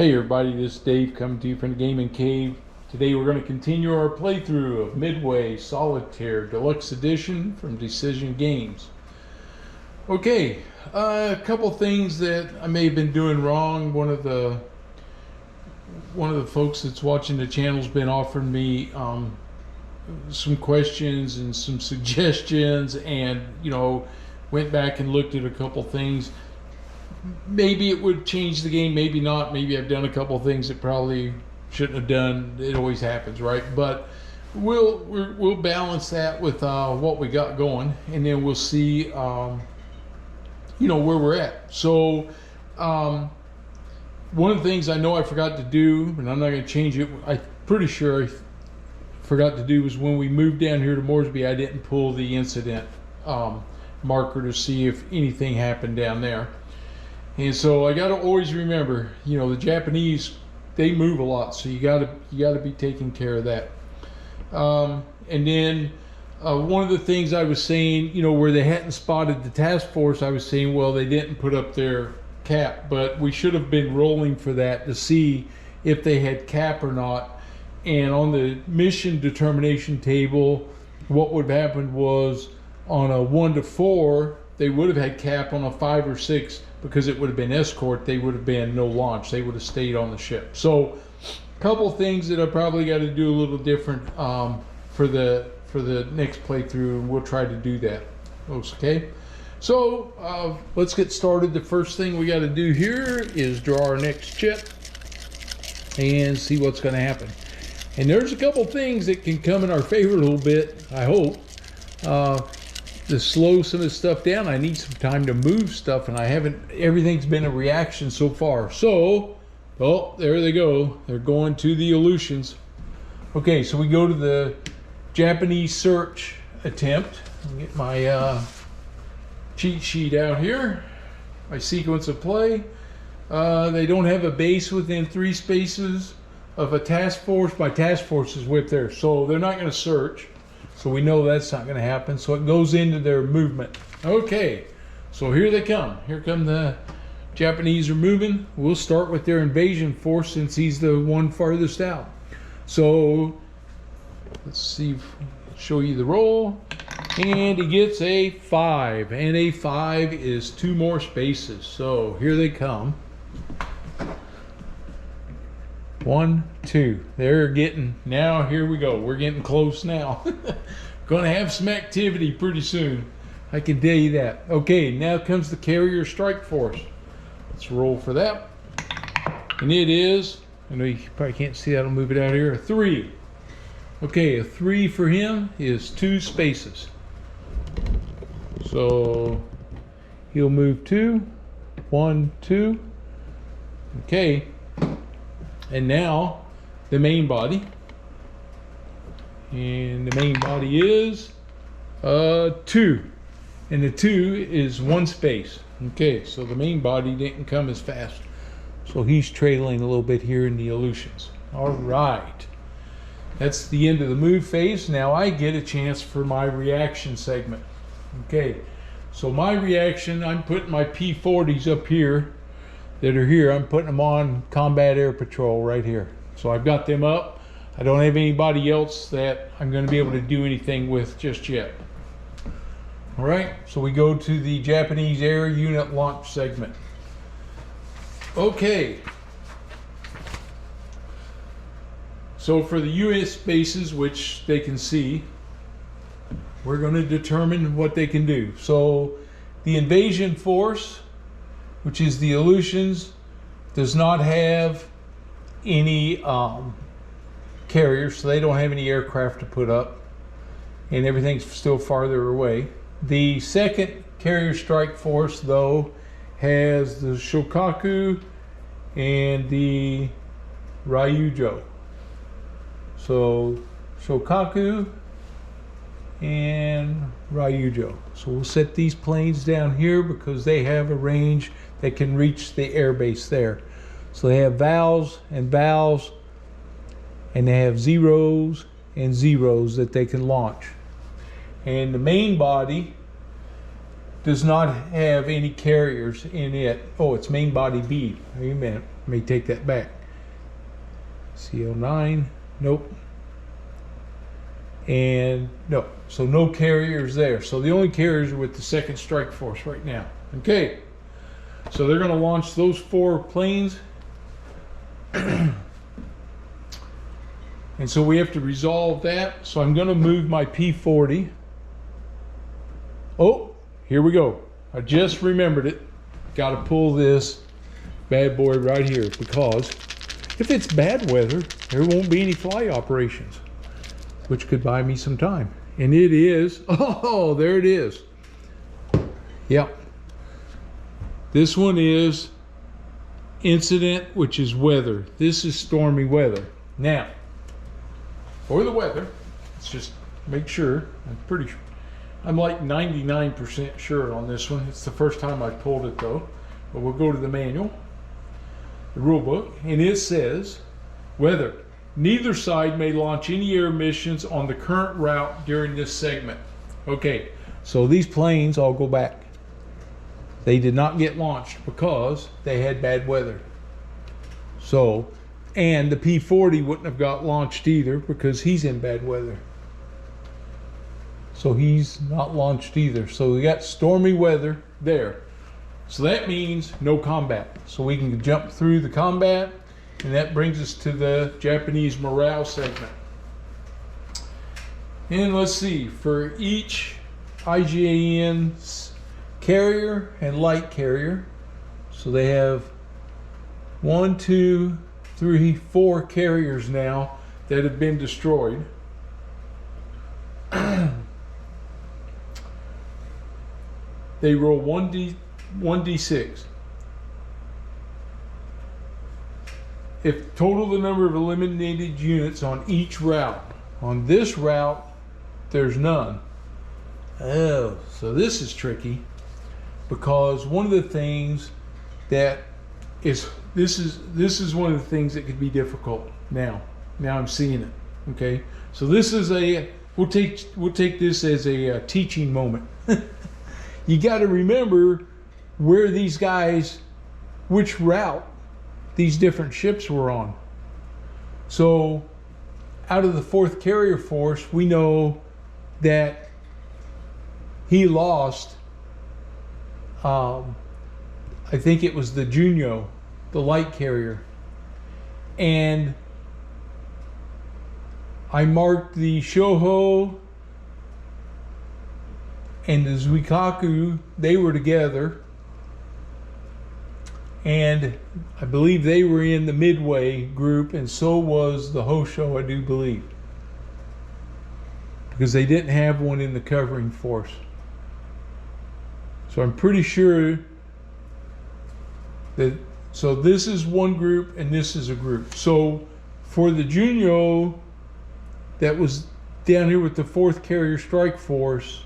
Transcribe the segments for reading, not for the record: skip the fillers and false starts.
Hey everybody, this is Dave coming to you from the Gaming Cave. Today we're going to continue our playthrough of Midway Solitaire Deluxe Edition from Decision Games. Okay, a couple things that I may have been doing wrong. One of the folks that's watching the channel's been offering me some questions and some suggestions, and went back and looked at a couple things. Maybe it would change the game, maybe not. Maybe I've done a couple of things that probably shouldn't have done. It always happens, right? But we'll balance that with what we got going, and then we'll see where we're at. So one of the things I know I forgot to do, and I'm not going to change it, I'm pretty sure I forgot to do, was when we moved down here to Moresby, I didn't pull the incident marker to see if anything happened down there. And so I got to always remember, the Japanese, they move a lot, so you got to be taking care of that. And then one of the things I was saying, where they hadn't spotted the task force, I was saying, well, they didn't put up their cap, but we should have been rolling for that to see if they had cap or not. And on the mission determination table, what would have happened was on a 1 to 4, they would have had cap. On a 5 or 6, because it would have been escort, they would have been no launch. They would have stayed on the ship. So a couple things that I probably got to do a little different for the next playthrough, and we'll try to do that. Okay, so let's get started. The first thing we got to do here is draw our next chip and see what's going to happen. And there's a couple things that can come in our favor a little bit, I hope. To slow some of this stuff down, I need some time to move stuff, and I haven't. Everything's been a reaction so far. So, oh, there they go. They're going to the Aleutians. Okay, so we go to the Japanese search attempt. I'll get my cheat sheet out here. My sequence of play. They don't have a base within 3 spaces of a task force. My task force is whipped there, so they're not going to search. So we know that's not going to happen. So it goes into their movement. Okay, so here they come. Here come the Japanese are moving. We'll start with their invasion force since he's the one farthest out. So let's see, show you the roll. And he gets a 5. And a 5 is 2 more spaces. So here they come. 1, 2. They're getting, now here we go. We're getting close now. Gonna have some activity pretty soon, I can tell you that. Okay, now comes the carrier strike force. Let's roll for that. And it is, I know you probably can't see that, I'll move it out here, a 3. Okay, a 3 for him is 2 spaces. So he'll move 2. 1, 2. Okay. And now the main body, and the main body is 2, and the 2 is 1 space. Okay, so the main body didn't come as fast, so he's trailing a little bit here in the Aleutians. All right, that's the end of the move phase. Now I get a chance for my reaction segment. Okay, so my reaction, I'm putting my P-40s up here that are here. I'm putting them on combat air patrol right here. So I've got them up. I don't have anybody else that I'm going to be able to do anything with just yet. All right, so we go to the Japanese air unit launch segment. Okay. So for the US bases, which they can see, we're going to determine what they can do. So the invasion force, which is the Aleutians, does not have any carriers, so they don't have any aircraft to put up, and everything's still farther away. The second carrier strike force, though, has the Shokaku and the Ryujo. So Shokaku and Ryujo. So we'll set these planes down here because they have a range that can reach the air base there. So they have valves, and they have zeros and zeros that they can launch. And the main body does not have any carriers in it. Oh, it's main body B. Wait a minute. may take that back. CL9, nope. And no, so no carriers there. So the only carriers are with the 2nd Strike Force right now. Okay, so they're going to launch those 4 planes. And so we have to resolve that. So I'm going to move my P-40. Oh, here we go. I just remembered it. Got to pull this bad boy right here, because if it's bad weather, there won't be any fly operations, which could buy me some time. And it is, oh, there it is. Yep. This one is incident, which is weather. This is stormy weather. Now, for the weather, let's just make sure. I'm like 99% sure on this one. It's the first time I pulled it though. But we'll go to the manual, the rule book, and it says, weather. Neither side may launch any air missions on the current route during this segment. Okay, so these planes all go back. They did not get launched because they had bad weather. So, and the P-40 wouldn't have got launched either because he's in bad weather. So he's not launched either. So we got stormy weather there. So that means no combat. So we can jump through the combat, and that brings us to the Japanese morale segment. And let's see, for each IJN carrier and light carrier, so they have 1, 2, 3, 4 carriers now that have been destroyed. They roll 1d6. If total the number of eliminated units on each route. On this route, there's none. Oh, so this is tricky, because one of the things that is this is one of the things that could be difficult now. Now I'm seeing it. Okay, so this is a we'll take this as a teaching moment. You got to remember where these guys, which route these different ships were on. So out of the 4th Carrier Force, we know that he lost, I think it was the Junyo, the light carrier. And I marked the Shoho and the Zuikaku, they were together. And I believe they were in the Midway group, and so was the Hosho, I do believe. Because they didn't have one in the covering force. So I'm pretty sure that, so this is one group and this is a group. So for the Junyo that was down here with the 4th Carrier Strike Force,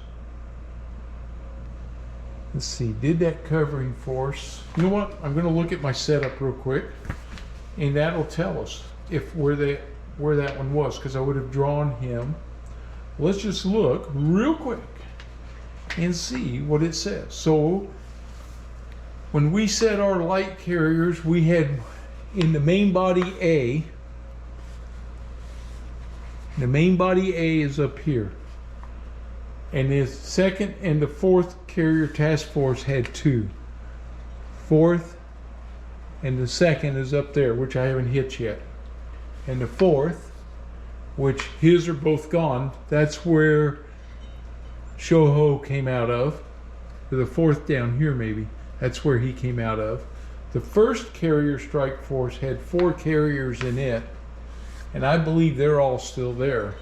let's see, did that covering force? You know what? I'm going to look at my setup real quick, and that'll tell us if where that one was, because I would have drawn him. Let's just look real quick and see what it says. So when we set our light carriers, we had in the main body A. The main body A is up here. And the 2nd and the 4th Carrier Task Force had 2. 4th and the 2nd is up there, which I haven't hit yet. And the 4th, which his are both gone, that's where Shoho came out of. Or the 4th down here maybe. That's where he came out of. The 1st Carrier Strike Force had 4 carriers in it, and I believe they're all still there.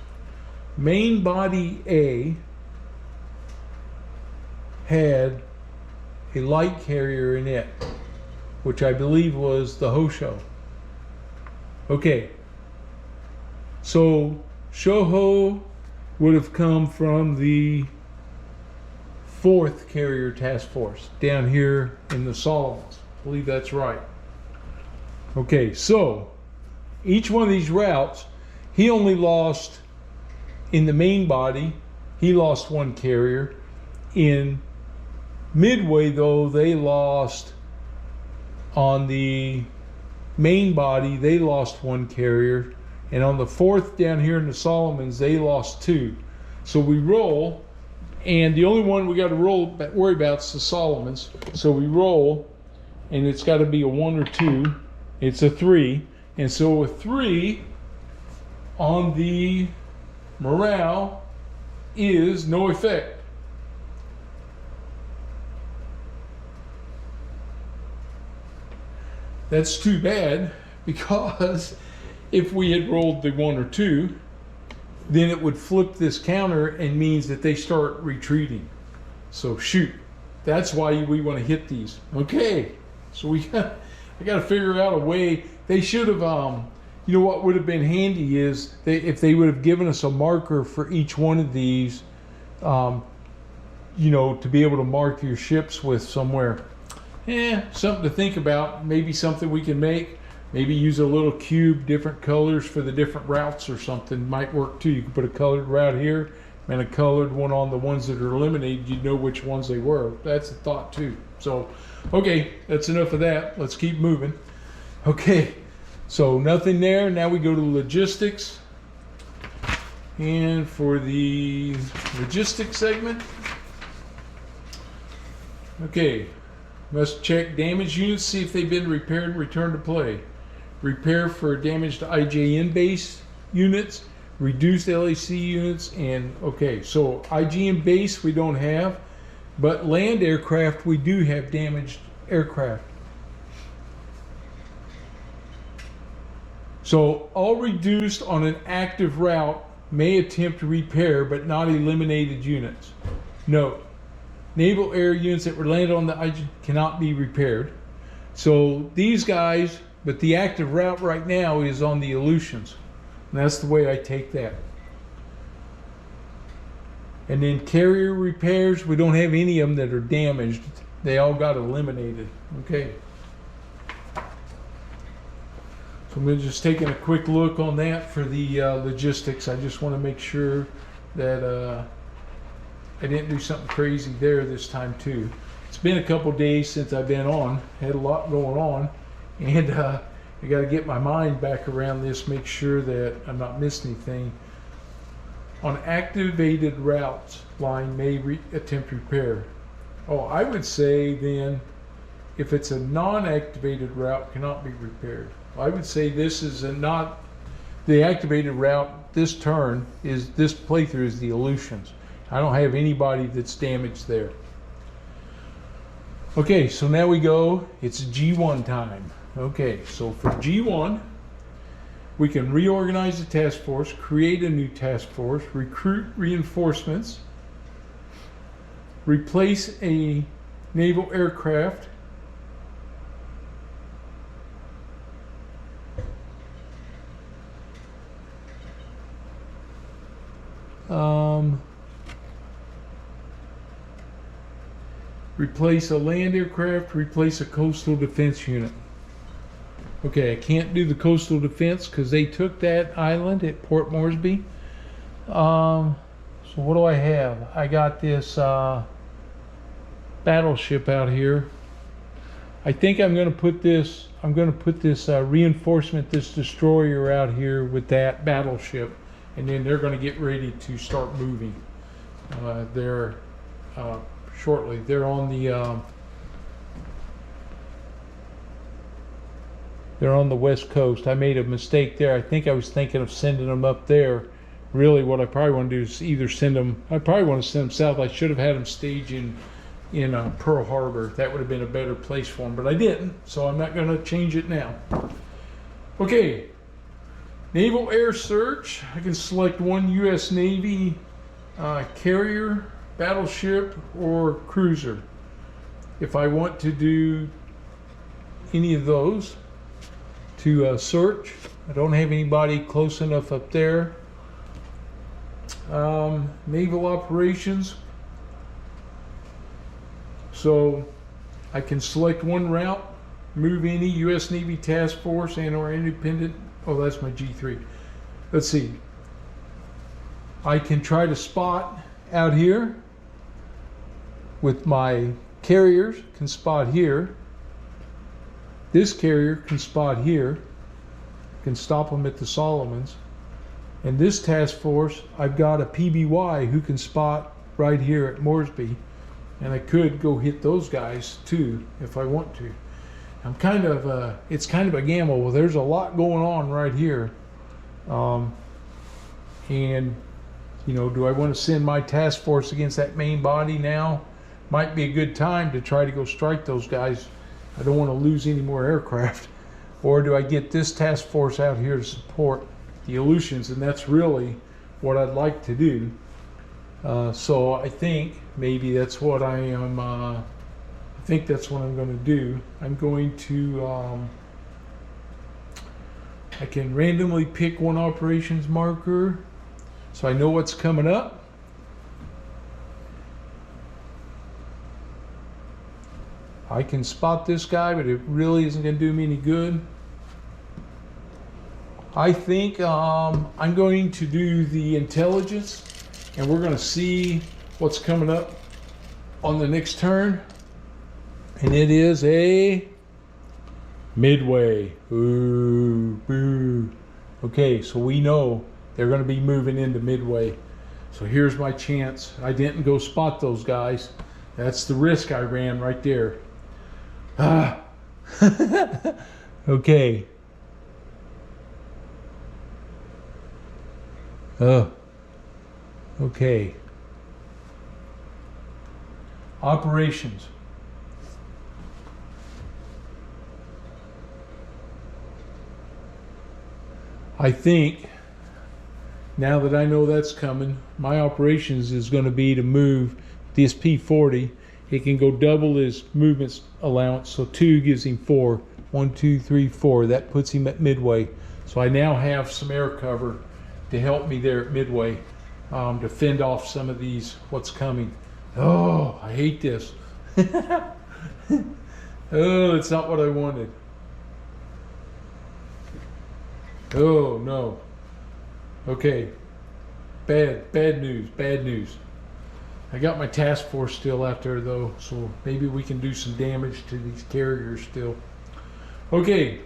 Main body A had a light carrier in it, which I believe was the Hosho. Okay, so Shoho would have come from the 4th Carrier Task Force down here in the Solomons. I believe that's right. Okay, so each one of these routes, he only lost in the main body, he lost 1 carrier. In Midway, though, they lost on the main body, they lost one carrier. And on the 4th down here in the Solomons, they lost 2. So we roll, and the only one we got to worry about is the Solomons. So we roll, and it's got to be a 1 or 2. It's a 3. And so a 3 on the morale is no effect. That's too bad, because if we had rolled the 1 or 2, then it would flip this counter and means that they start retreating. So shoot, that's why we want to hit these. Okay, so I got to figure out a way. They should have, you know what would have been handy is if they would have given us a marker for each one of these, you know, to be able to mark your ships with somewhere. Something to think about. Maybe something we can make. Maybe use a little cube, different colors for the different routes or something might work too. You can put a colored route here and a colored one on the ones that are eliminated. You'd know which ones they were. That's a thought too. So, okay, that's enough of that. Let's keep moving. Okay, so nothing there. Now we go to logistics. And for the logistics segment, okay, must check damaged units, see if they've been repaired and returned to play. Repair for damaged IJN base units, reduced LAC units, and okay, so IGN base we don't have, but land aircraft we do have damaged aircraft. So all reduced on an active route may attempt to repair, but not eliminated units. Note, naval air units that were landed on the IGN cannot be repaired. So these guys, but the active route right now is on the Aleutians. And that's the way I take that. And then carrier repairs, we don't have any of them that are damaged. They all got eliminated. Okay. So I'm just taking a quick look on that for the logistics. I just want to make sure that I didn't do something crazy there this time too. It's been a couple days since I've been on. Had a lot going on, and I got to get my mind back around this, make sure that I'm not missing anything. On activated routes, line may attempt repair. Oh, I would say then, if it's a non-activated route, cannot be repaired. I would say this is not the activated route. This turn is, this playthrough is the Aleutians. I don't have anybody that's damaged there. Okay, so now we go, it's G1 time. Okay, so for G1, we can reorganize the task force, create a new task force, recruit reinforcements, replace a naval aircraft, replace a land aircraft, replace a coastal defense unit. Okay, I can't do the coastal defense because they took that island at Port Moresby. So what do I have? I got this battleship out here. I think I'm going to put this. Reinforcement, this destroyer out here with that battleship, and then they're going to get ready to start moving. They're shortly. They're on the west coast. I made a mistake there. I think I was thinking of sending them up there. Really, what I probably want to do is either send them. I probably want to send them south. I should have had them stage in Pearl Harbor. That would have been a better place for them, but I didn't. So I'm not going to change it now. Okay. Naval Air Search. I can select one U.S. Navy carrier, battleship, or cruiser. If I want to do any of those to search, I don't have anybody close enough up there. Naval operations. So I can select one route, move any U.S. Navy task force and or independent. Oh, that's my G3. Let's see. I can try to spot out here with my carriers, can spot here. This carrier can spot here, can stop them at the Solomons. And this task force, I've got a PBY who can spot right here at Moresby. And I could go hit those guys too if I want to. I'm kind of, it's kind of a gamble. Well, there's a lot going on right here. And, you know, do I want to send my task force against that main body now? Might be a good time to try to go strike those guys. I don't want to lose any more aircraft. Or do I get this task force out here to support the Aleutians? And that's really what I'd like to do. So I think maybe that's what I am, I think that's what I'm going to do. I'm going to, I can randomly pick one operations marker so I know what's coming up. I can spot this guy, but it really isn't going to do me any good. I think I'm going to do the intelligence, and we're going to see what's coming up on the next turn. And it is a Midway. Ooh, boo. Okay, so we know they're going to be moving into Midway. So here's my chance. I didn't go spot those guys. That's the risk I ran right there. Ah. Okay. Okay. Operations. I think now that I know that's coming, my operations is going to be to move this P40. It can go double his movement allowance, so 2 gives him 4. 1, 2, 3, 4. That puts him at Midway. So I now have some air cover to help me there at Midway, to fend off some of these, what's coming. Oh, I hate this. Oh, it's not what I wanted. Oh, no. Okay. Bad news, bad news. I got my task force still out there though, so maybe we can do some damage to these carriers still. Okay.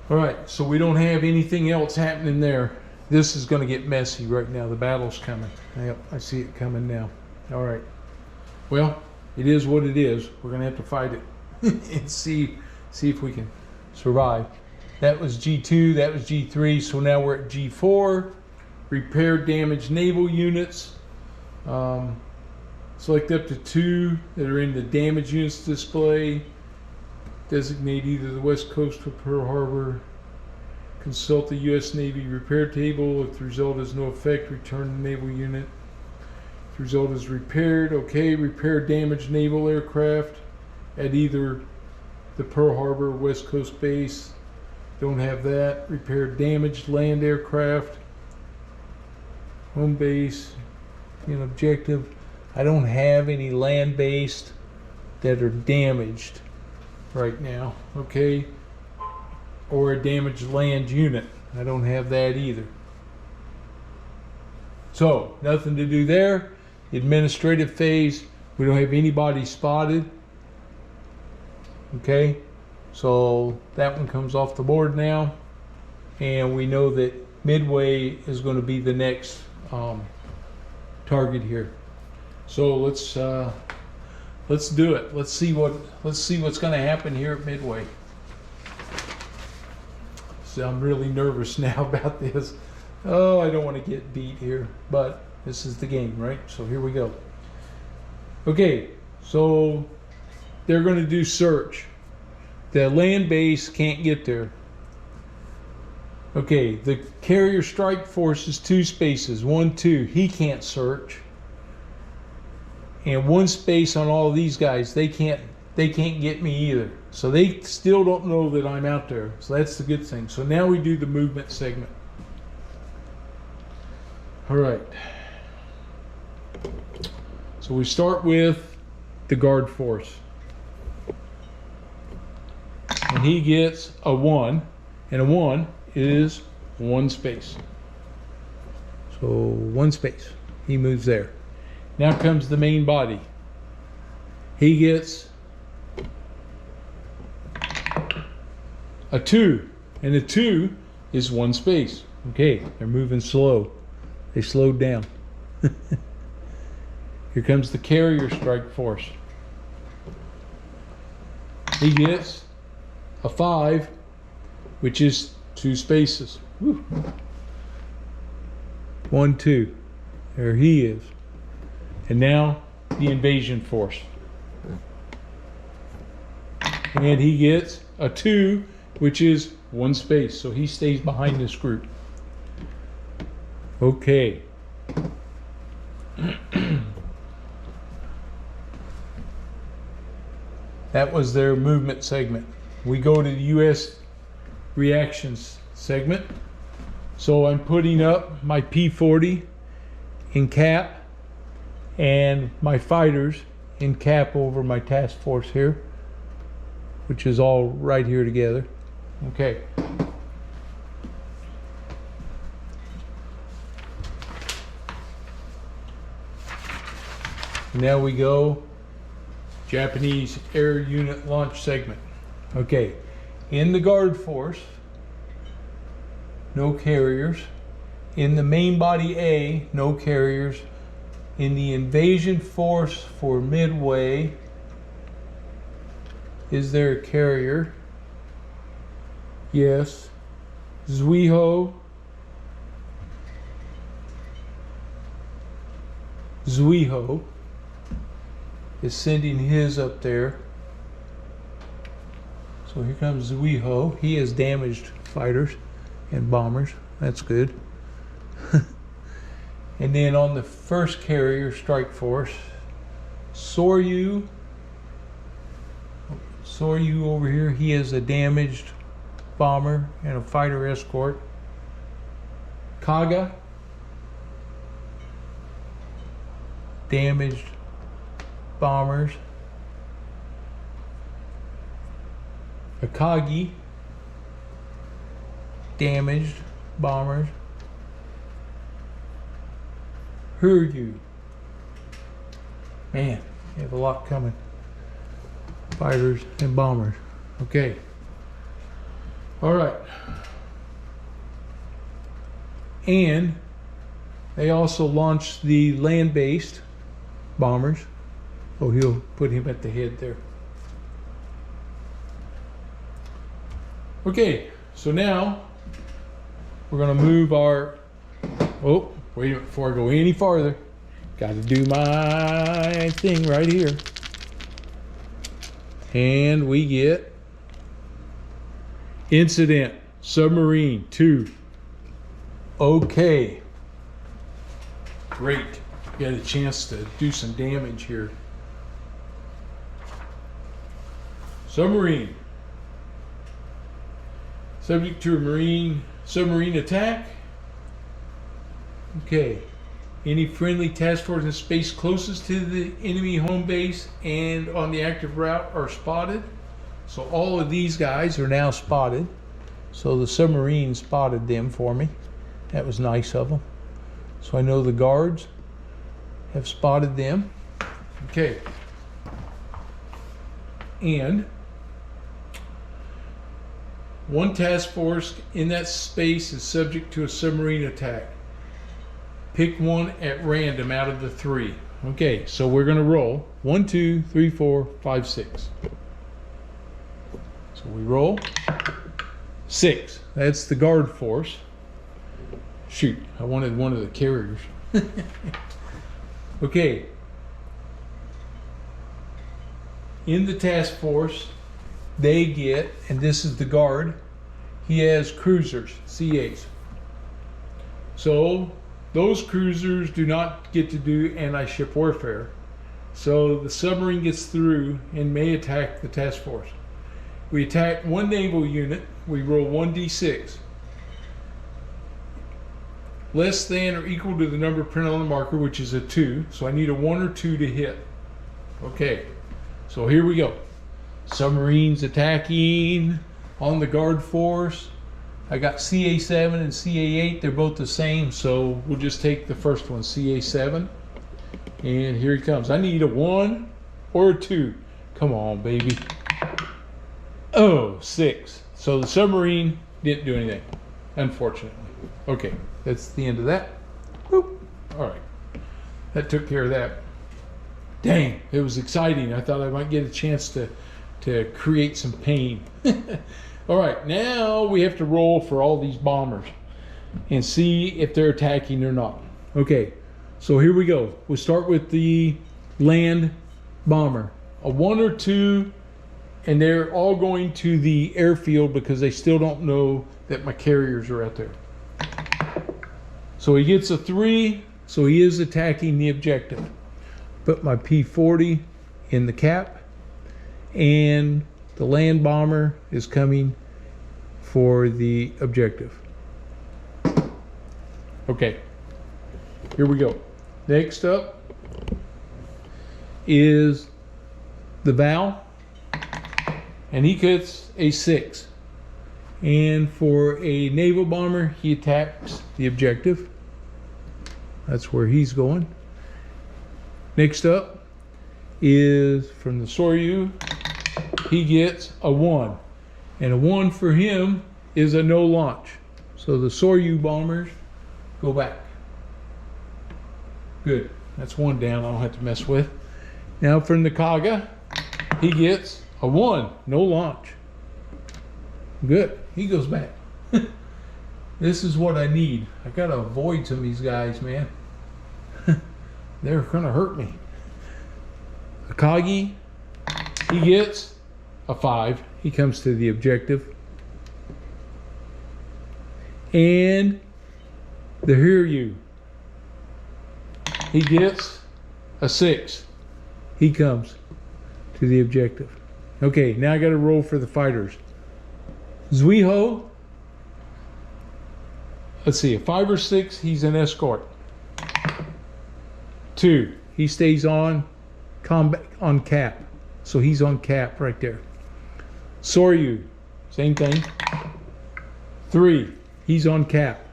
All right, so we don't have anything else happening there. This is going to get messy right now. The battle's coming. Yep, I see it coming now. All right. Well, it is what it is. We're going to have to fight it and see if we can survive. That was G2. That was G3. So now we're at G4. Repair damaged naval units. Select up to 2 that are in the damage units display. Designate either the West Coast or Pearl Harbor. Consult the U.S. Navy repair table. If the result is no effect, return the naval unit. If the result is repaired, okay. Repair damaged naval aircraft at either the Pearl Harbor or West Coast base. Don't have that. Repair damaged land aircraft. Home base. An objective. I don't have any land-based that are damaged right now, okay? Or a damaged land unit. I don't have that either. So, nothing to do there. Administrative phase, we don't have anybody spotted. Okay, so that one comes off the board now. And we know that Midway is going to be the next target here. So let's do it. Let's see what's going to happen here at Midway. So I'm really nervous now about this. Oh, I don't want to get beat here, but this is the game, right? So here we go. Okay, so they're going to do search. The land base can't get there. Okay, the carrier strike force is 2 spaces. 1, 2. He can't search. And 1 space on all of these guys. They can't get me either. So they still don't know that I'm out there. So that's the good thing. So now we do the movement segment. All right. So we start with the guard force. And he gets a 1. And a 1 is 1 space. So 1 space. He moves there. Now comes the main body. He gets a 2, and a 2 is 1 space. Okay, they're moving slow. They slowed down. Here comes the carrier strike force. He gets a 5, which is 2 spaces. Woo. 1, 2. There he is. And now the invasion force. And he gets a 2, which is 1 space. So he stays behind this group. Okay. That was their movement segment. We go to the U.S. reactions segment. So I'm putting up my P-40 in cap and my fighters in cap over my task force here, which is all right here together. Okay. Now we go Japanese air unit launch segment. Okay, in the guard force, no carriers. In the main body A, no carriers. In the invasion force for Midway, is there a carrier? Yes. Zuiho is sending his up there. So here comes Zuiho. He has damaged fighters and bombers. That's good. And then on the first carrier strike force, Soryu over here, he has a damaged bomber and a fighter escort. Kaga, damaged bombers. Akagi, damaged bombers. Huryu, man, you have a lot coming. Fighters and bombers. Okay. All right. And they also launched the land-based bombers. Oh, he'll put him at the head there. Okay, so now we're going to move our... Oh, wait a minute before I go any farther. Got to do my thing right here. And we get Incident Submarine 2. Okay. Great. Got a chance to do some damage here. Submarine. Subject to a submarine attack. Okay. Any friendly task force in space closest to the enemy home base and on the active route are spotted. So all of these guys are now spotted. So the submarine spotted them for me. That was nice of them. So I know the guards have spotted them. Okay. And one task force in that space is subject to a submarine attack. Pick one at random out of the 3. Okay, so we're going to roll 1, 2, 3, 4, 5, 6. So we roll 6. That's the guard force. Shoot, I wanted one of the carriers. Okay. In the task force, they get, and this is the guard, he has cruisers, CAs. So those cruisers do not get to do anti-ship warfare. So the submarine gets through and may attack the task force. We attack one naval unit, we roll 1d6. Less than or equal to the number printed on the marker, which is a 2. So I need a 1 or 2 to hit. Okay, so here we go. Submarines attacking on the guard force. I got CA7 and CA8. They're both the same, so we'll just take the first one, CA7. And here he comes. I need a 1 or a 2. Come on, baby. Oh, 6. So the submarine didn't do anything, unfortunately. Okay, that's the end of that. Whoop. All right, that took care of that. Dang, it was exciting. I thought I might get a chance to create some pain. All right, now we have to roll for all these bombers and see if they're attacking or not. Okay, so here we go. We'll start with the land bomber. A 1 or 2, and they're all going to the airfield because they still don't know that my carriers are out there. So he gets a 3, so he is attacking the objective. Put my P-40 in the cap, and the land bomber is coming for the objective. Okay, here we go. Next up is the Val, and he gets a 6. And for a naval bomber, he attacks the objective. That's where he's going. Next up is from the Soryu. He gets a 1. And a 1 for him is a no launch. So the Soryu bombers go back. Good. That's 1 down I don't have to mess with. Now from the Kaga, he gets a 1. No launch. Good. He goes back. This is what I need. I gotta avoid some of these guys, man. They're gonna hurt me. Akagi, he gets a 5. He comes to the objective. And the Hiryu, he gets a 6. He comes to the objective. Okay, now I gotta roll for the fighters. Zuiho, let's see, a 5 or 6, he's an escort. 2, he stays on combat on cap. So he's on cap right there. Soryu, same thing. 3, he's on cap.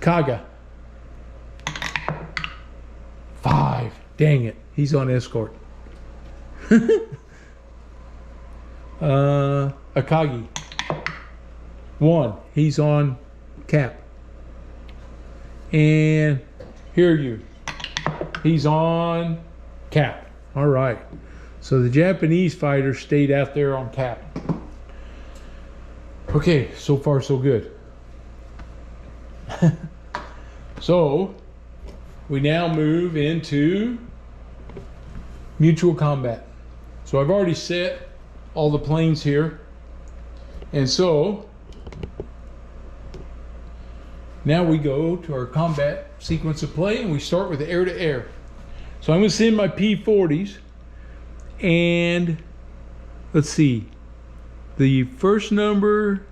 Kaga, 5, dang it, he's on escort. Akagi, 1, he's on cap. And Hiryu, he's on cap. All right, so the Japanese fighters stayed out there on cap. Okay, so far so good. So we now move into mutual combat. So I've already set all the planes here, and so now we go to our combat sequence of play, and we start with air to air. So I'm going to send my P-40s, and let's see, the first number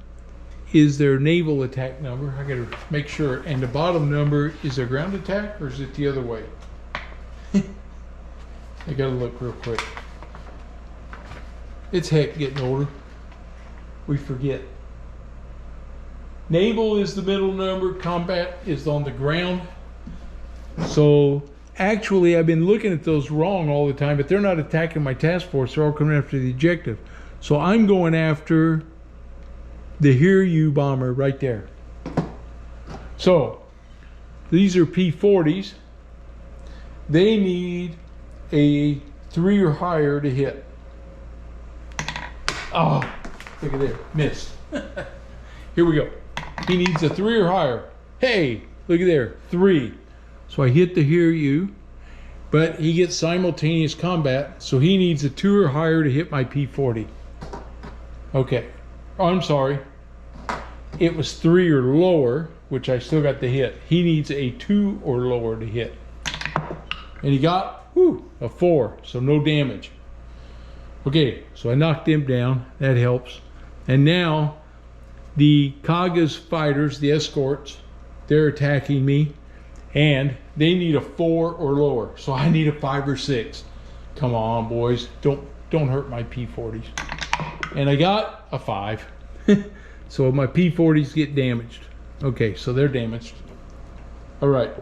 is their naval attack number. I got to make sure, and the bottom number is their ground attack, or is it the other way? I got to look real quick. It's heck getting older. We forget. Naval is the middle number, combat is on the ground. So actually I've been looking at those wrong all the time, but they're not attacking my task force, they're all coming after the objective. So I'm going after the Hiryu bomber right there. So these are P-40s. They need a 3 or higher to hit. Oh, look at there, missed. Here we go. He needs a 3 or higher. Hey, look at there, 3. So I hit the Hiryu, but he gets simultaneous combat, so he needs a 2 or higher to hit my P-40. Okay, oh, I'm sorry. It was 3 or lower, which I still got the hit. He needs a 2 or lower to hit. And he got, a 4, so no damage. Okay, so I knocked him down, that helps. And now, the Kaga's fighters, the escorts, they're attacking me, and they need a 4 or lower. So I need a 5 or 6. Come on, boys, don't hurt my P-40s. and I got a 5. So my P-40s get damaged. Okay, so they're damaged. All right,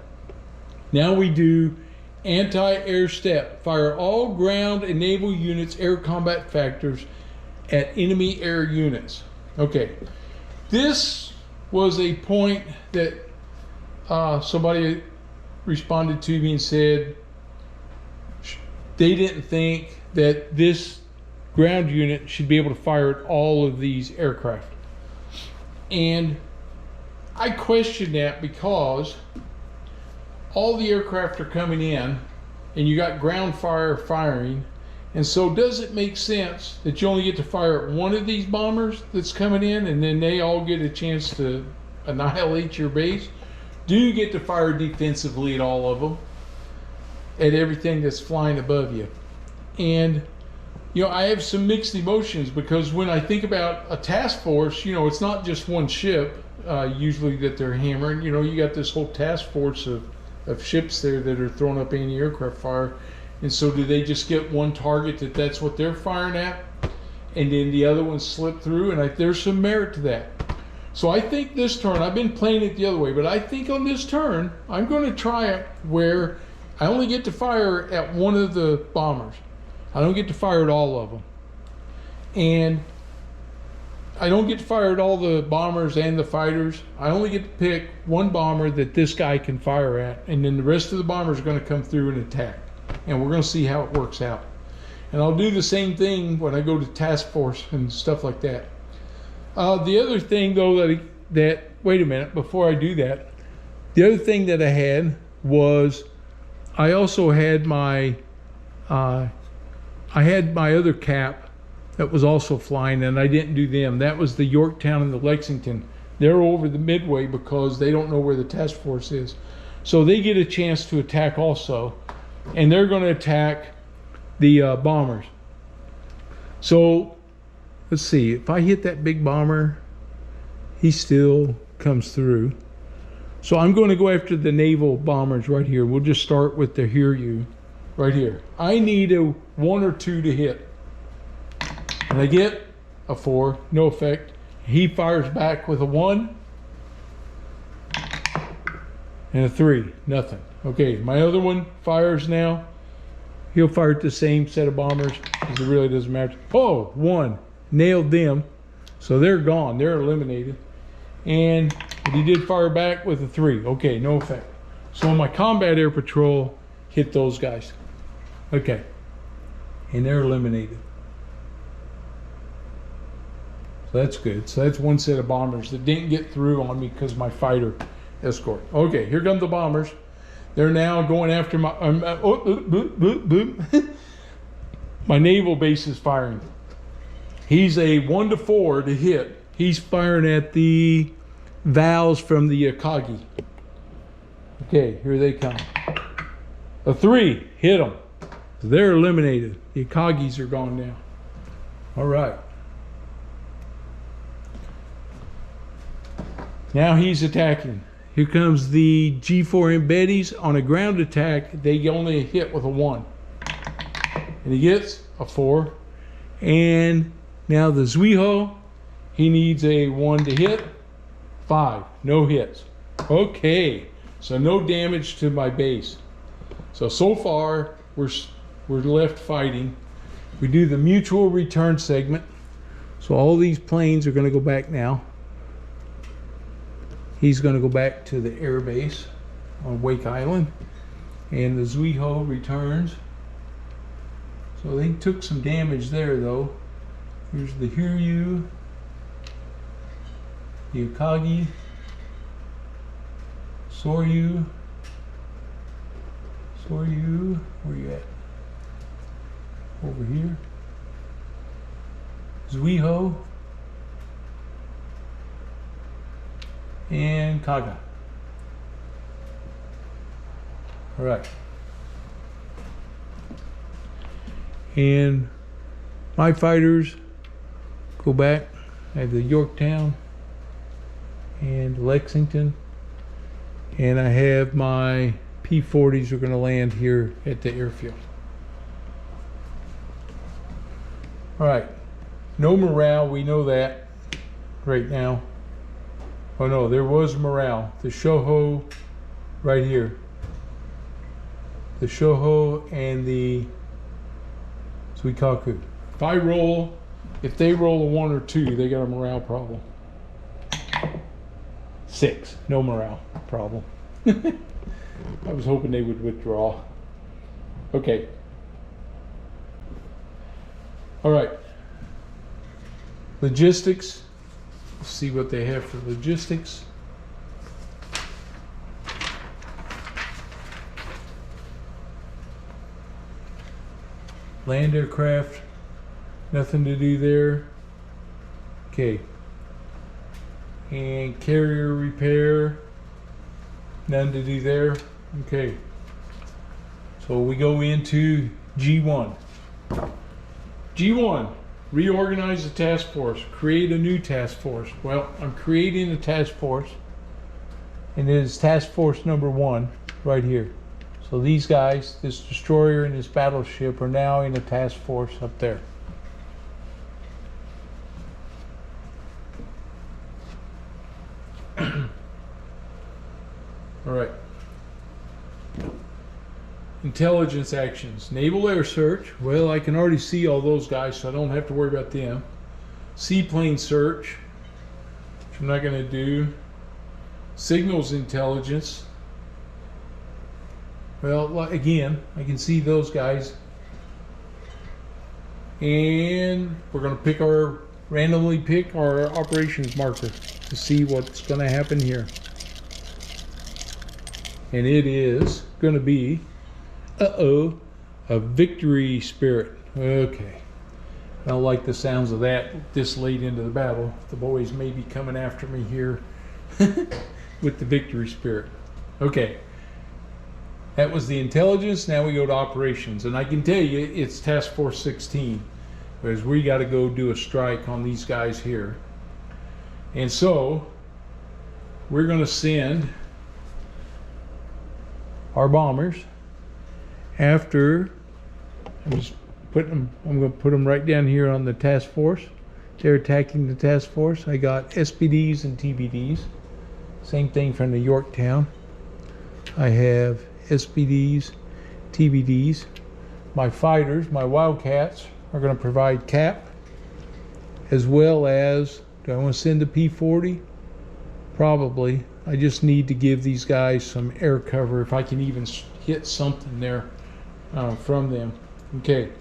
now we do anti-air step. Fire all ground and naval units air combat factors at enemy air units. Okay, this was a point that somebody responded to me and said they didn't think that this ground unit should be able to fire at all of these aircraft. And I question that, because all the aircraft are coming in and you got ground fire firing, and so does it make sense that you only get to fire at one of these bombers that's coming in and then they all get a chance to annihilate your base? Do you get to fire defensively at all of them, at everything that's flying above you? And you know, I have some mixed emotions, because when I think about a task force, you know, it's not just one ship usually that they're hammering. You know, you got this whole task force of ships there that are throwing up anti-aircraft fire. And so do they just get one target that's what they're firing at, and then the other ones slip through? And there's some merit to that. So I think this turn, I've been playing it the other way, but I think on this turn, I'm going to try it where I only get to fire at one of the bombers. I don't get to fire at all of them. And I don't get to fire at all the bombers and the fighters. I only get to pick one bomber that this guy can fire at, and then the rest of the bombers are going to come through and attack. And we're going to see how it works out. And I'll do the same thing when I go to task force and stuff like that. The other thing though that wait a minute, before I do that, the other thing that I had was I also had my other cap that was also flying, and I didn't do them. That was the Yorktown and the Lexington. They're over the Midway because they don't know where the task force is. So they get a chance to attack also, and they're going to attack the bombers. So let's see, if I hit that big bomber, he still comes through. So I'm going to go after the naval bombers right here. We'll just start with the Hiryu right here. I need a 1 or 2 to hit. And I get a 4, no effect. He fires back with a 1 and a 3, nothing. Okay, my other one fires now. He'll fire at the same set of bombers because it really doesn't matter. Oh, 1, nailed them. So they're gone, they're eliminated. And he did fire back with a 3. Okay, no effect. So my combat air patrol hit those guys. Okay, and they're eliminated. So that's good. So that's one set of bombers that didn't get through on me because my fighter escort. Okay, here come the bombers. They're now going after my my naval base is firing. He's a 1 to 4 to hit. He's firing at the valves from the Akagi. Okay, here they come. A 3 hit them. So they're eliminated. The Akagis are gone now. All right. Now he's attacking. Here comes the G4 embeddies. On a ground attack, they only hit with a 1. And he gets a 4. And now the Zuiho, he needs a 1 to hit. 5, no hits. Okay, so no damage to my base. So far, we're left fighting. We do the mutual return segment. So all these planes are going to go back now. He's going to go back to the air base on Wake Island, and the Zuiho returns. So they took some damage there though. Here's the Hiryu, the Akagi, Soryu, where you at? Over here. Zuiho and Kaga. All right. And my fighters go back. I have the Yorktown and Lexington, and I have my P-40s are going to land here at the airfield. All right, No morale, we know that right now. Oh no, there was morale. The Shoho right here. The Shoho and the Suikaku. If they roll a 1 or 2, they got a morale problem. 6, no morale problem. I was hoping they would withdraw. Okay. All right. Logistics. Let's see what they have for logistics. Land aircraft. Nothing to do there. Okay. And carrier repair. None to do there. Okay. So we go into G1. G1, reorganize the task force, create a new task force. Well, I'm creating a task force, and it is task force number 1 right here. So these guys, this destroyer and this battleship, are now in a task force up there. All right. Intelligence actions. Naval air search. Well, I can already see all those guys, so I don't have to worry about them. Seaplane search, which I'm not going to do. Signals intelligence. Well, again, I can see those guys. And we're going to randomly pick our operations marker to see what's going to happen here. And it is going to be, a victory spirit. Okay. I don't like the sounds of that this late into the battle. The boys may be coming after me here with the victory spirit. Okay. That was the intelligence. Now we go to operations. And I can tell you it's Task Force 16. Because we got to go do a strike on these guys here. And so we're going to send our bombers after. I'm going to put them right down here on the task force. They're attacking the task force. I got SPDs and TBDs. Same thing from the Yorktown. I have SPDs, TBDs. My fighters, my Wildcats, are going to provide cap, as well as, do I want to send a P-40? Probably. I just need to give these guys some air cover if I can even hit something there from them. Okay.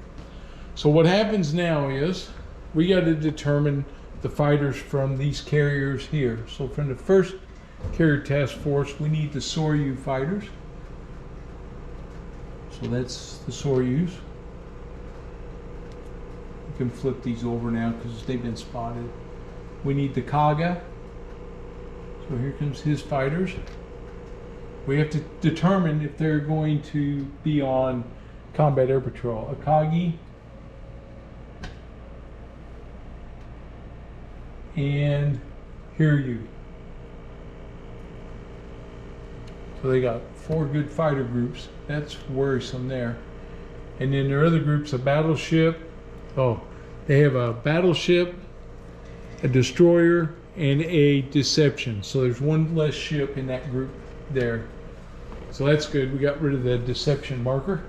So what happens now is we got to determine the fighters from these carriers here. So from the first carrier task force, we need the Soryu fighters. So that's the Soryus. You can flip these over now because they've been spotted. We need the Kaga. So here comes his fighters. We have to determine if they're going to be on combat air patrol. Akagi and Hiryu. So they got 4 good fighter groups. That's worrisome there. And then there are other groups, a battleship. Oh, they have a battleship, a destroyer, and a deception. So there's 1 less ship in that group there. So that's good. We got rid of the deception marker.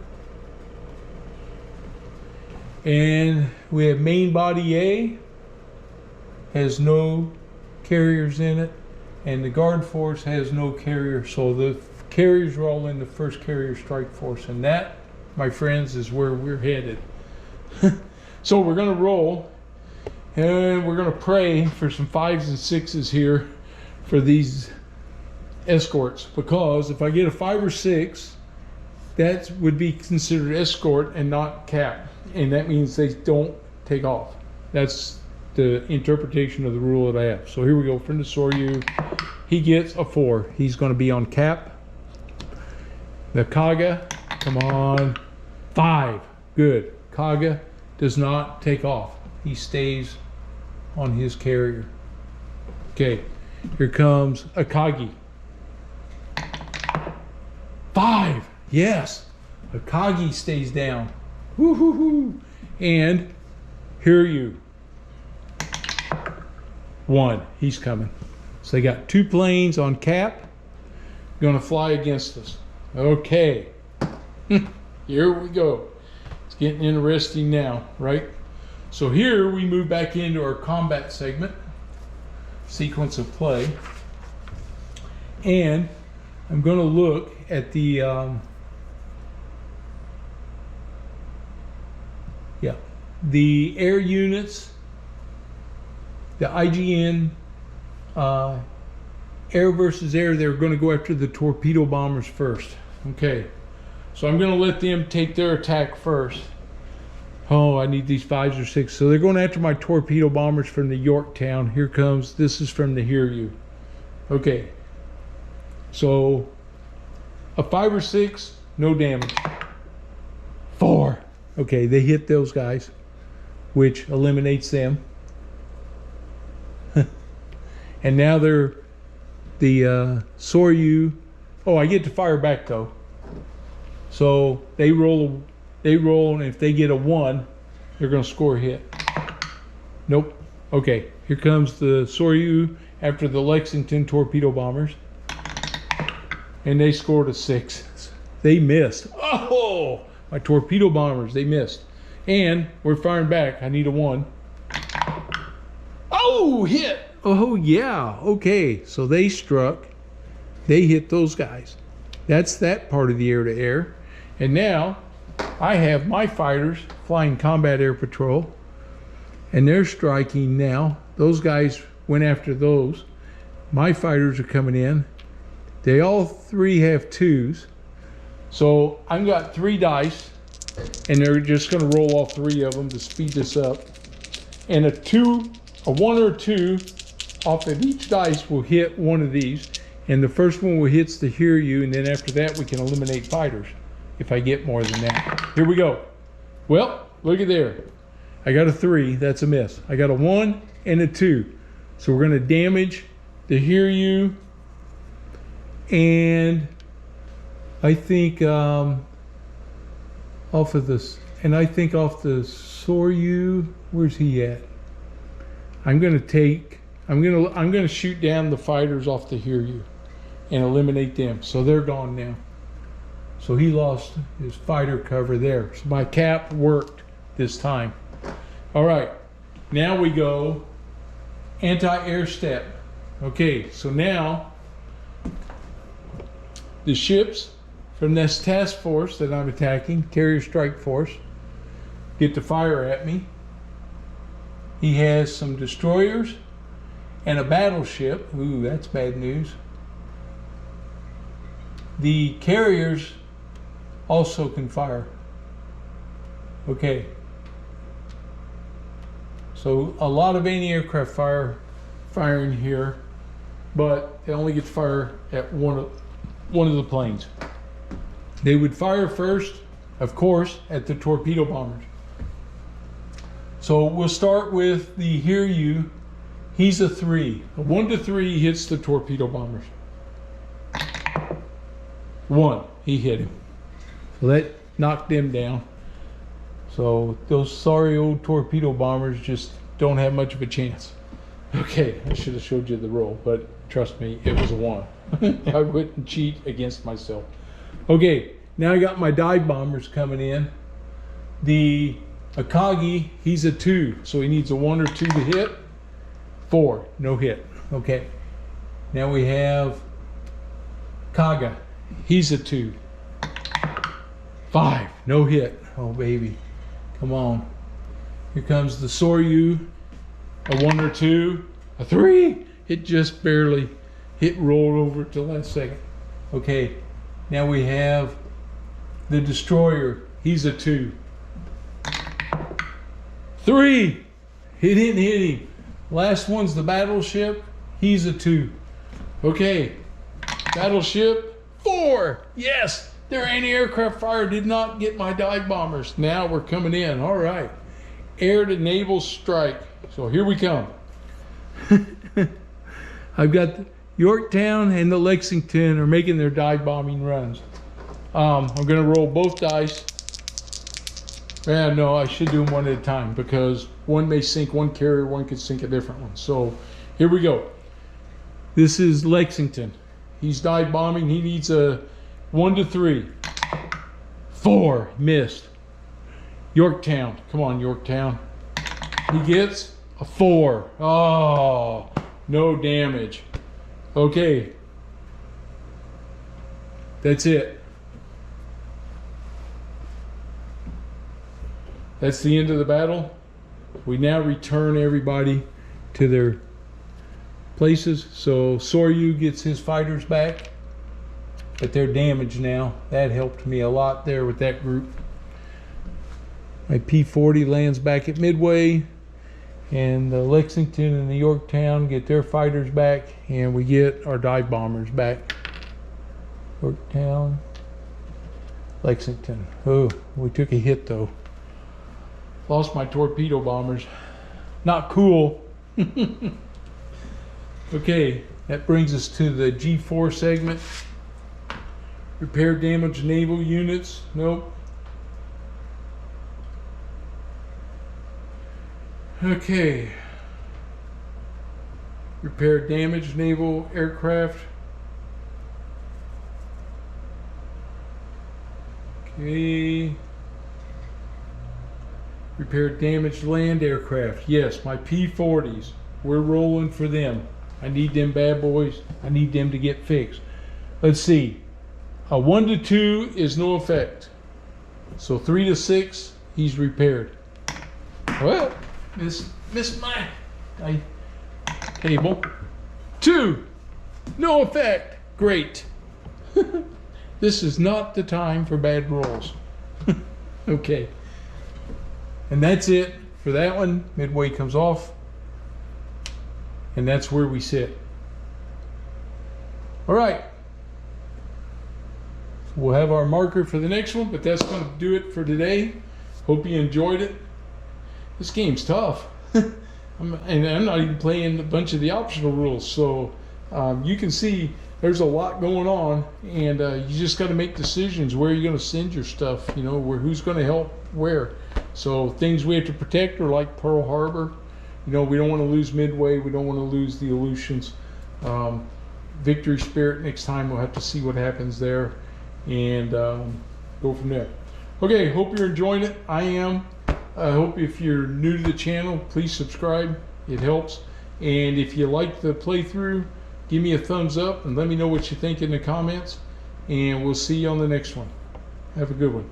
And we have main body A, has no carriers in it, and the guard force has no carrier. So the carriers are all in the first carrier strike force, and that, my friends, is where we're headed. So we're going to roll, and we're going to pray for some 5s and 6s here for these escorts, because if I get a 5 or 6, that would be considered escort and not cap, and that means they don't take off. That's the interpretation of the rule that I have. So here we go. From the Soryu, he gets a 4. He's going to be on cap. The Kaga, come on, 5. Good. Kaga does not take off. He stays on his carrier. Okay, here comes Akagi. 5. Yes. Akagi stays down. Woo-hoo-hoo. And Hiryu. One, he's coming. So they got 2 planes on cap, gonna fly against us. Okay, here we go. It's getting interesting now, right? So here we move back into our combat segment, sequence of play. And I'm gonna look at the, the air units, the IGN, air versus air. They're going to go after the torpedo bombers first. Okay, so I'm going to let them take their attack first. Oh, I need these 5s or 6. So they're going after my torpedo bombers from the Yorktown. Here comes, this is from the Hear You. Okay, so a 5 or 6, no damage. 4. Okay, they hit those guys, which eliminates them. And now they're the Soryu. Oh, I get to fire back though. So they roll, and if they get a 1, they're going to score a hit. Nope. Okay, here comes the Soryu after the Lexington torpedo bombers, and they scored a 6. They missed. Oh, my torpedo bombers, they missed. And we're firing back. I need a 1. Oh, hit. Oh, yeah. Okay, so they struck. They hit those guys. That's that part of the air-to-air. And now I have my fighters flying combat air patrol, and they're striking now. Those guys went after those. My fighters are coming in. They all 3 have 2s. So I've got 3 dice, and they're just going to roll all 3 of them to speed this up. And a 1 or 2 off of each dice will hit one of these, and the first one will hit the Hear You, and then after that we can eliminate fighters if I get more than that. Here we go. Well, look at there. I got a 3, that's a miss. I got a 1 and a 2. So we're going to damage the Hear You, and I think off of this, and I think off the Soryu, where's he at? I'm gonna shoot down the fighters off the Hear You and eliminate them. So they're gone now. So he lost his fighter cover there. So my cap worked this time. All right, now we go anti-air step. Okay, so now the ships from this task force that I'm attacking, Carrier Strike Force, get to fire at me. He has some destroyers and a battleship. Ooh, that's bad news. The carriers also can fire. Okay. So a lot of anti-aircraft firing here, but they only get to fire at one of the planes. They would fire first, of course, at the torpedo bombers. So we'll start with the Hear You. He's a 3. A 1 to 3 hits the torpedo bombers. 1, he hit him. So that knocked them down. So those sorry old torpedo bombers just don't have much of a chance. Okay, I should have showed you the roll, but trust me, it was a 1. I wouldn't cheat against myself. Okay, now I got my dive bombers coming in. The Akagi, he's a 2, so he needs a 1 or 2 to hit. 4, no hit. Okay, now we have Kaga, he's a 2. 5, no hit. Oh baby, come on. Here comes the Soryu, a 1 or 2, a 3. It just barely hit, rolled over at the last second. Okay, now we have the Destroyer, he's a 2. 3, he didn't hit him. Last one's the Battleship, he's a 2. Okay, Battleship, 4, yes! Their anti-aircraft fire did not get my dive bombers. Now we're coming in, all right. Air to naval strike. So here we come. I've got the Yorktown and the Lexington are making their dive bombing runs. I'm gonna roll both dice. Yeah, no, I should do them one at a time because one may sink one carrier, one could sink a different one. So Here we go. This is Lexington. He's dive bombing. He needs a 1 to 3. 4. Missed. Yorktown. Come on, Yorktown. He gets a 4. Oh, no damage. Okay. That's it. That's the end of the battle. We now return everybody to their places. So Soryu gets his fighters back, but they're damaged now. That helped me a lot there with that group. My P-40 lands back at Midway, and the Lexington and the Yorktown get their fighters back, and we get our dive bombers back. Yorktown, Lexington. Oh, we took a hit though. Lost my torpedo bombers. Not cool. Okay, that brings us to the G4 segment. Repair damaged naval units. Nope. Okay. Repair damaged naval aircraft. Okay. Repair damaged land aircraft. Yes, my P-40s. We're rolling for them. I need them bad boys. I need them to get fixed. Let's see. A 1 to 2 is no effect. So 3 to 6, he's repaired. Well, missed my table. 2, no effect. Great. This is not the time for bad rolls. Okay. And that's it for that one. Midway comes off. And that's where we sit. All right. We'll have our marker for the next one, but that's going to do it for today. Hope you enjoyed it. This game's tough. And I'm not even playing a bunch of the optional rules. So you can see there's a lot going on, and you just got to make decisions where you're going to send your stuff, you know, who's going to help where. So things we have to protect are like Pearl Harbor. You know, we don't want to lose Midway. We don't want to lose the Aleutians. Victory Spirit, next time we'll have to see what happens there and go from there. Okay, hope you're enjoying it. I am. I hope if you're new to the channel, please subscribe. It helps. And if you like the playthrough, give me a thumbs up and let me know what you think in the comments. And we'll see you on the next one. Have a good one.